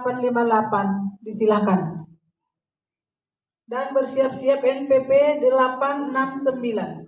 858. Disilakan. Dan bersiap-siap NPP 869.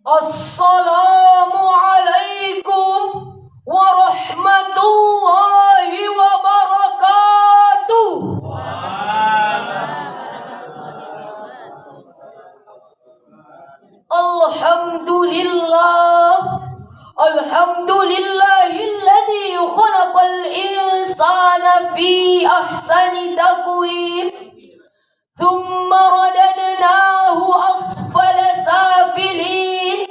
Assalamualaikum warahmatullahi wabarakatuh. Alhamdulillahilladzi khalaqal insana fi ahsani taqwim thumma radadnahu asfala safilin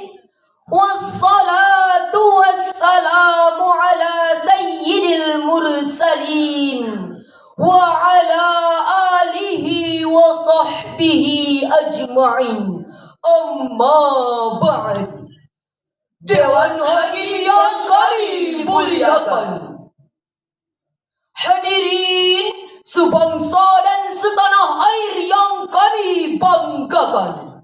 wassalatu wassalamu ala sayyidil mursalin wa ala alihi wa sahbihi ajma'in. Amma ba'd. Dewan Hakim yang kami muliakan, hadirin sebangsa dan setanah air yang kami banggakan,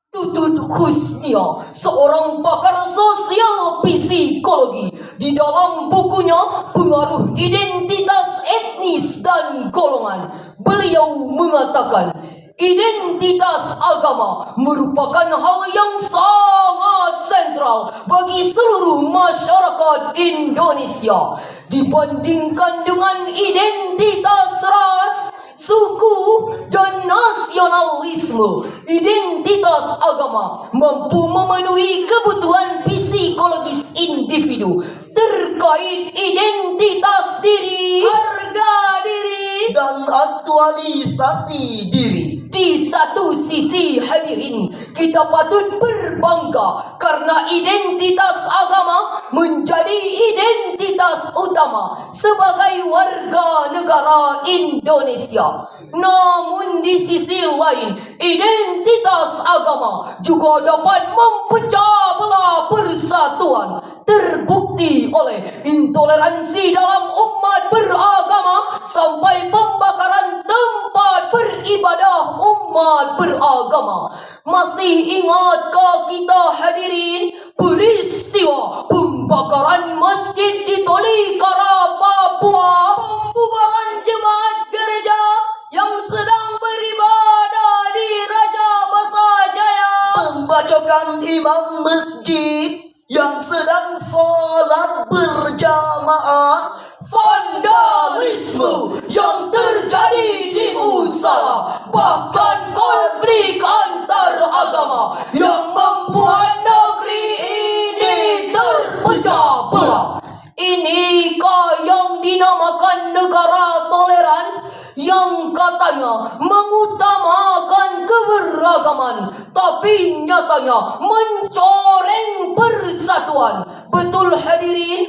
Tutut Husnia, seorang pakar sosial psikologi, di dalam bukunya Pengaruh Identitas Etnis dan Golongan, beliau mengatakan identitas agama merupakan hal yang sangat sentral bagi seluruh masyarakat Indonesia dibandingkan dengan identitas ras, suku, dan nasionalisme. Identitas agama mampu memenuhi kebutuhan psikologis individu terkait identitas diri, harga diri, dan aktualisasi diri. Di satu sisi, hadirin, kita patut berbangga karena identitas agama menjadi identitas utama sebagai warga negara Indonesia. Namun di sisi lain, identitas agama juga dapat memecah belah persatuan, terbukti oleh intoleransi dalam umat beragama sampai pembakaran tempat beribadah umat beragama. Masih ingatkah kita, hadirin, peristiwa pembakaran masjid di Tolikara, Papua, pembubaran jemaat gereja yang sedang beribadah di Raja Basajaya, pembacokan imam masjid yang sedang sholat berjamaah, vandalisme yang terjadi di musala, bahkan konflik antar agama yang membuat negeri ini terpecah belah. Inikah yang dinamakan negara toleran yang katanya mengutamakan keberagaman, tapi nyatanya mencoreng persatuan? Betul, hadirin?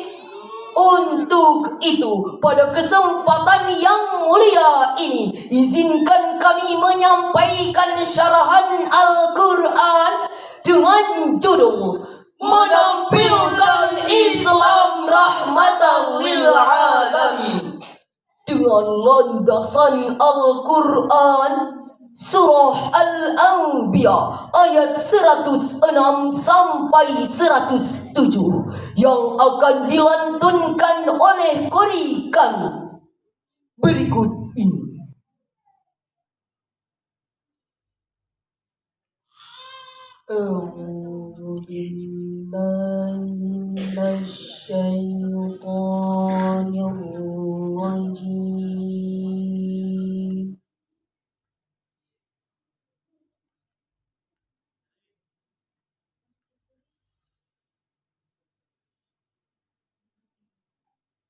Untuk itu, pada kesempatan yang mulia ini, izinkan kami menyampaikan syarahan Al-Quran dengan judul Menampilkan Islam Rahmatan lil Alamin, dengan landasan Al-Quran Surah Al-Anbiya ayat 106 sampai 107 yang akan dilantunkan oleh qori kami berikut ini. A'udzu billahi minasy syaithanir rajim.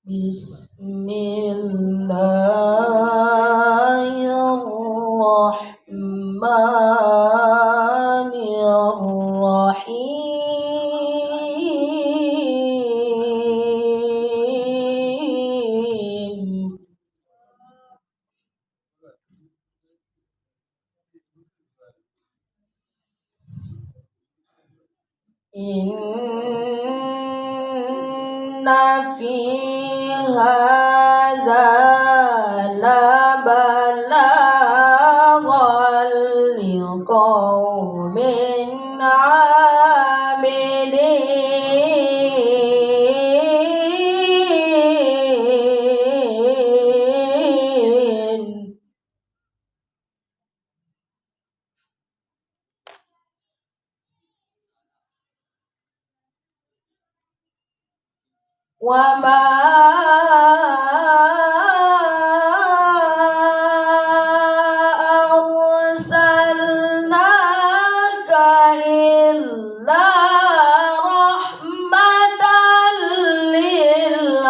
Bismillahirrahmanirrahim. هذا لبلاغا لقوم عاملين وما أرسلناك إلا رحمة للعالمين.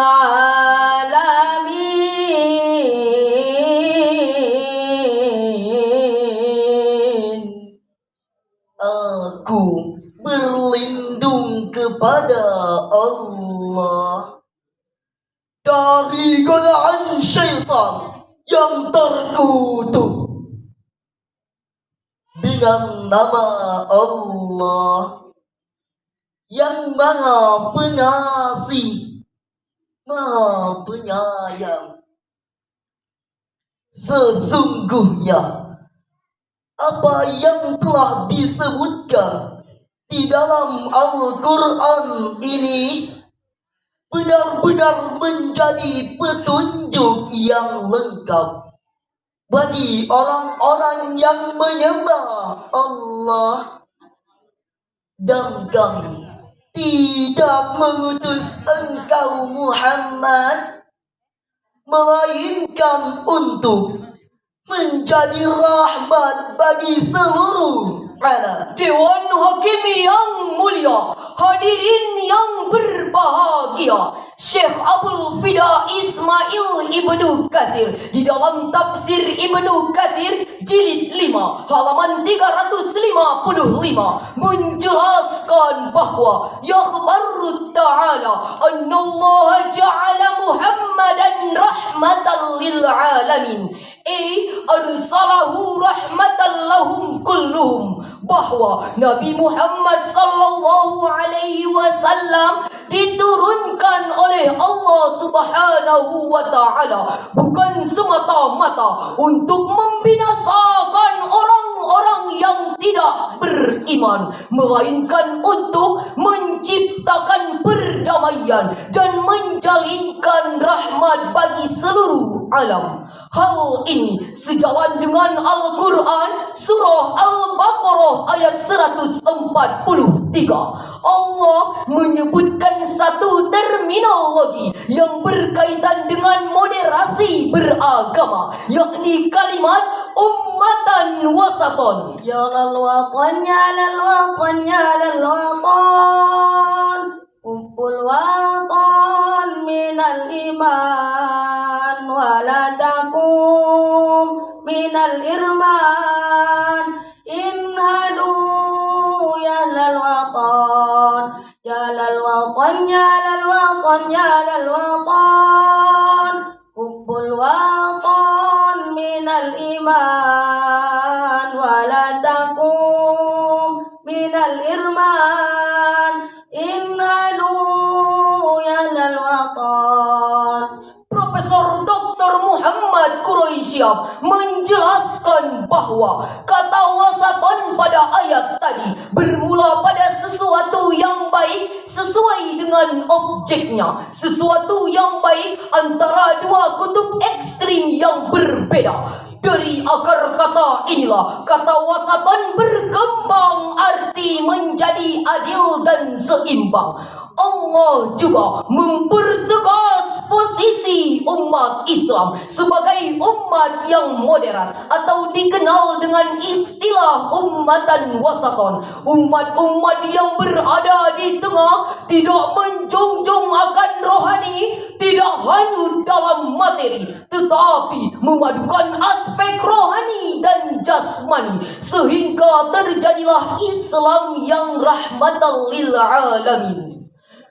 Aku berlindung kepada Allah dari godaan syaitan yang terkutuk. Dengan nama Allah yang Maha Pengasih, Maha Penyayang. Sesungguhnya apa yang telah disebutkan di dalam Al-Quran ini benar-benar menjadi petunjuk yang lengkap bagi orang-orang yang menyembah Allah. Dan kami tidak mengutus engkau Muhammad melainkan untuk menjadi rahmat bagi seluruh alam. Dewan Hakim yang mulia, hadirin yang berbahagia, Syekh Abdul Fida Ismail Ibnu Katsir di dalam tafsir Ibnu Katsir jilid 5 halaman 355 menjelaskan bahwa yakhbaru ta'ala annallaha ja'ala Muhammadan rahmatan lil alamin arsalahu rahmatan lahum kulluhum, bahwa Nabi Muhammad sallallahu alaihi wasallam diturunkan oleh Allah Subhanahu wa taala bukan semata-mata untuk membinasakan orang-orang yang tidak beriman, melainkan untuk menciptakan perdamaian dan menjalinkan rahmat bagi seluruh alam. Hal ini sejalan dengan Al-Quran surah Al-Baqarah ayat 143. Allah menyebutkan satu terminologi yang berkaitan dengan moderasi beragama, yakni kalimat ummatan wasaton. Ya lal watan, ya lal watan, ya lal watan, kumpul watan minal iman waladakum minal irman inhadu ya lal watan, ya lal watan, ya lal watan, ya lal watan, kumpul watan minal iman waladakum minal irman inhadu ya lal watan. Profesor Dr. Muhammad Quraisyah menjelaskan bahwa kata wasaton pada ayat tadi bermula pada sesuatu yang baik sesuai dengan objeknya, sesuatu yang baik antara dua kutub ekstrim yang berbeda. Dari akar kata inilah kata wasaton berkembang arti menjadi adil dan seimbang. Allah juga mempertegas posisi umat Islam sebagai umat yang moderat atau dikenal dengan istilah ummatan wasaton. Umat-umat yang berada di tengah, tidak menjunjung akan rohani, tidak hanyut dalam materi, tetapi memadukan aspek rohani dan jasmani, sehingga terjadilah Islam yang rahmatan lil alamin.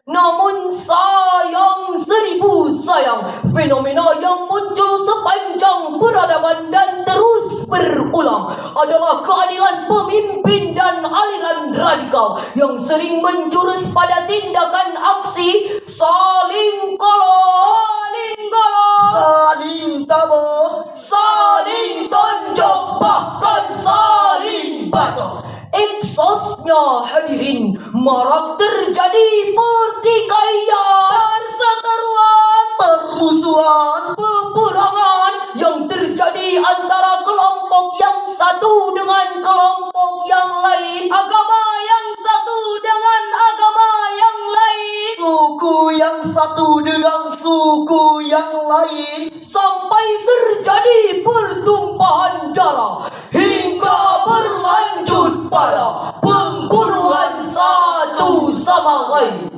Namun sayang seribu sayang, fenomena yang muncul sepanjang peradaban dan terus berulang adalah keadilan pemimpin dan aliran radikal yang sering menjurus pada tindakan aksi saling selanjutnya hadirin, marak terjadi pertikaian, perseteruan, permusuhan, peperangan yang terjadi antara kelompok yang satu dengan kelompok yang lain, agama yang satu dengan agama yang lain, suku yang satu dengan suku yang lain, sampai terjadi pertumpahan darah hingga berlanjut pada pembunuhan satu sama lain.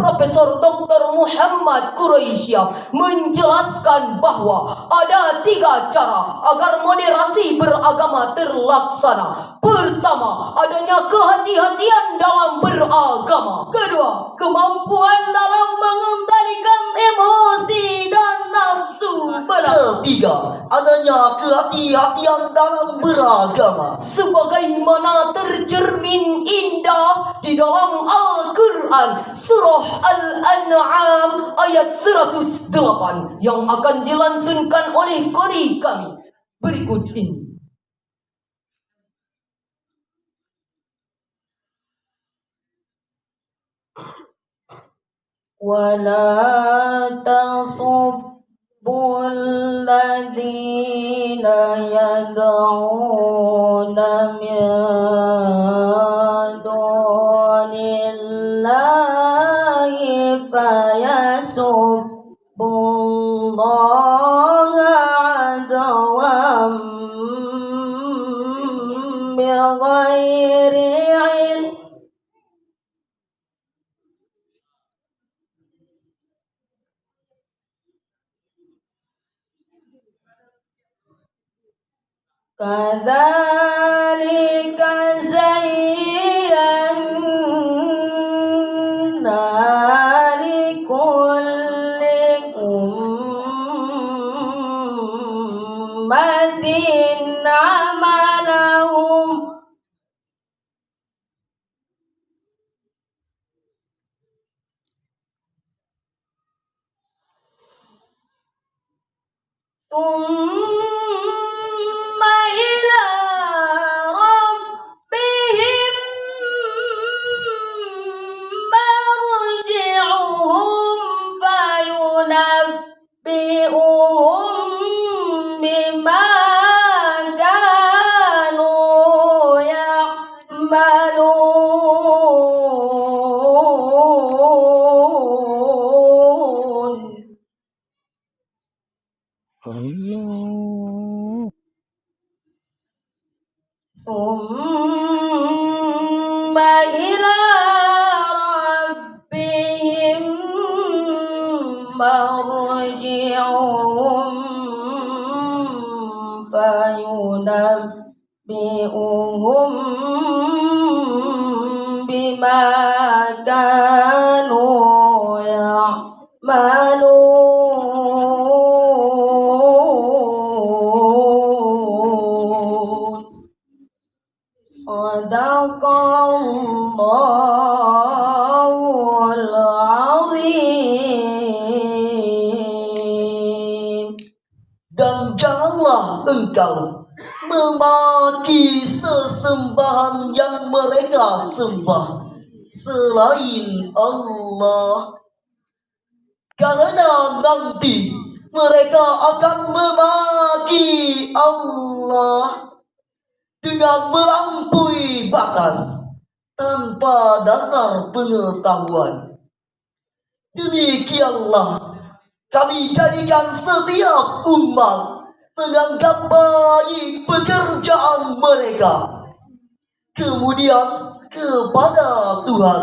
Profesor Dr. Muhammad Quraisyah menjelaskan bahwa ada 3 cara agar moderasi beragama terlaksana. Pertama, adanya kehati-hatian dalam beragama. Kedua, kemampuan dalam mengendalikan emosi dan nafsu belaka. Ketiga, adanya kehati-hatian dalam beragama. Sebagaimana tercermin indah di dalam Al-Quran surah Al-An'am ayat 108 yang akan dilantunkan oleh qari kami berikut ini. وَلَا تَصُبُّوا الَّذِينَ يَدْعُونَ مِن دُونِ اللَّهِ فَيَسُبُّوا اللَّهَ عَدْوًا بِغَيْرِ عِلْمٍ كَذَلِكَ زَيَّنَّا لِكُلِّ أُمَّةٍ عَمَلَهُمْ ثُمَّ إِلَى رَبِّهِمْ مَرْجِعُهُمْ فَيُنَبِّئُهُم بِمَا كَانُوا يَعْمَلُونَ. ثُمَّ إِلَى رَبِّهِمْ مَرْجِعُهُمْ فَيُنَبِّئُهُم بِمَا كَانُوا يَعْمَلُونَ. Sadaqallahul azim. Dan janganlah engkau memaki sesembahan yang mereka sembah selain Allah, karena nanti mereka akan memaki Allah dengan melampaui batas tanpa dasar pengetahuan. Demikianlah kami jadikan setiap umat menganggap baik pekerjaan mereka. Kemudian kepada Tuhan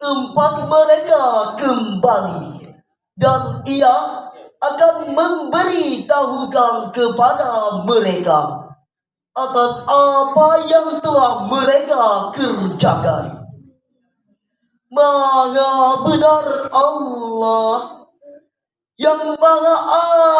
tempat mereka kembali, dan Ia akan memberitahukan kepada mereka atas apa yang telah mereka kerjakan. Maha benar Allah yang Maha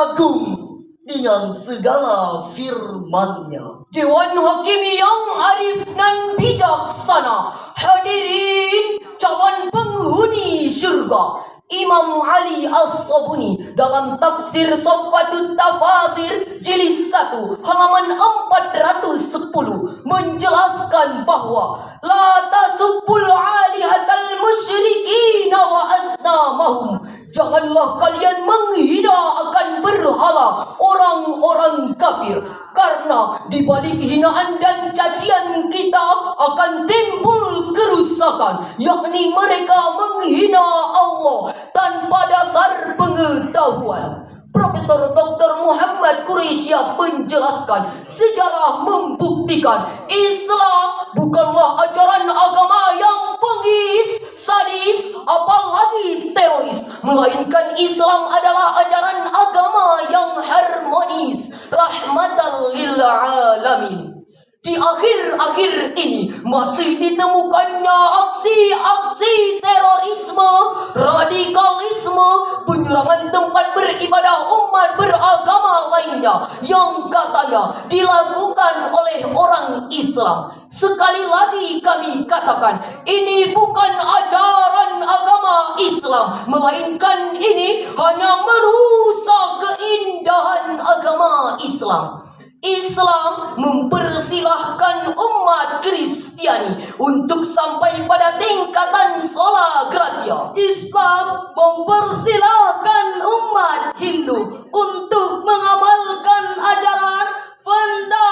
Agung dengan segala firman-Nya. Dewan Hakim yang arif dan bijaksana, hadirin calon penghuni syurga, Imam Ali As-Sabuni dalam tafsir Soffatut Tafasir jilid 1 halaman 410 menjelaskan bahwa la tasubbul alihatal musyrikina wa asnamahum. Janganlah kalian menghina akan berhala orang-orang kafir, karena di balik hinaan dan cacian kita akan timbul kerusakan, yakni mereka menghina Allah tanpa dasar pengetahuan. Profesor Dr. Muhammad Quraisy menjelaskan, sejarah membuktikan Islam bukanlah ajaran agama yang bengis, sadis, apalagi teroris, melainkan Islam adalah ajaran agama yang harmonis, rahmatan lil alamin. Di akhir-akhir ini masih ditemukannya aksi-aksi terorisme, radikalisme, penyerangan tempat beribadah umat beragama lainnya yang katanya dilakukan oleh orang Islam. Sekali lagi kami katakan, ini bukan ajaran agama Islam, melainkan ini hanya merusak keindahan agama Islam. Islam mempersilahkan umat Kristiani untuk sampai pada tingkatan sola gratia. Islam mempersilahkan umat Hindu untuk mengamalkan ajaran Funda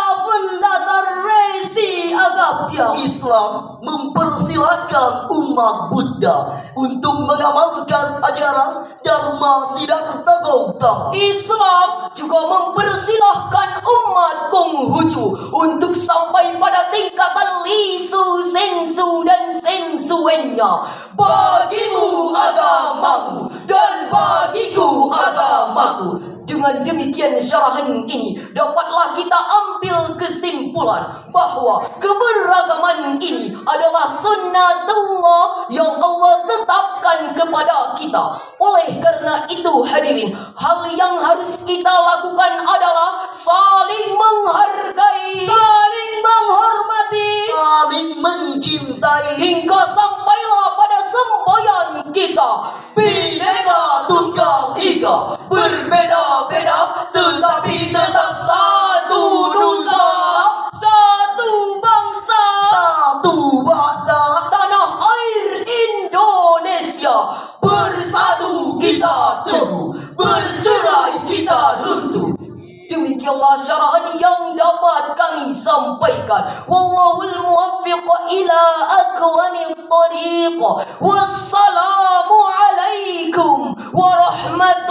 Resi Agapya. Islam mempersilahkan umat Buddha untuk mengamalkan ajaran Dharma Siddhartha Gautama. Islam juga mempersilahkan umat Konghucu untuk sampai pada tingkatan Lisu, Sensu, dan Sensuennya. Bagimu agamamu dan bagiku agamaku. Dengan demikian syarahan ini dapatlah kita ambil kesimpulan bahwa keberagaman ini adalah sunnatullah yang Allah tetapkan kepada kita. Oleh karena itu hadirin, hal yang harus kita lakukan adalah saling menghargai, saling menghormati, Saling mencintai hingga sampailah pada semboyan kita. Bhinneka Tunggal Ika, berbeda-beda tetapi tetap satu nusa, satu bangsa, satu bahasa. tanah air Indonesia. Bersatu kita teguh, bercerai kita runtuh. Demikianlah syarahan yang dapat kami sampaikan. Wallahul muwaffiq ila aqwamit thariq. Wassalamu alaikum warahmatullahi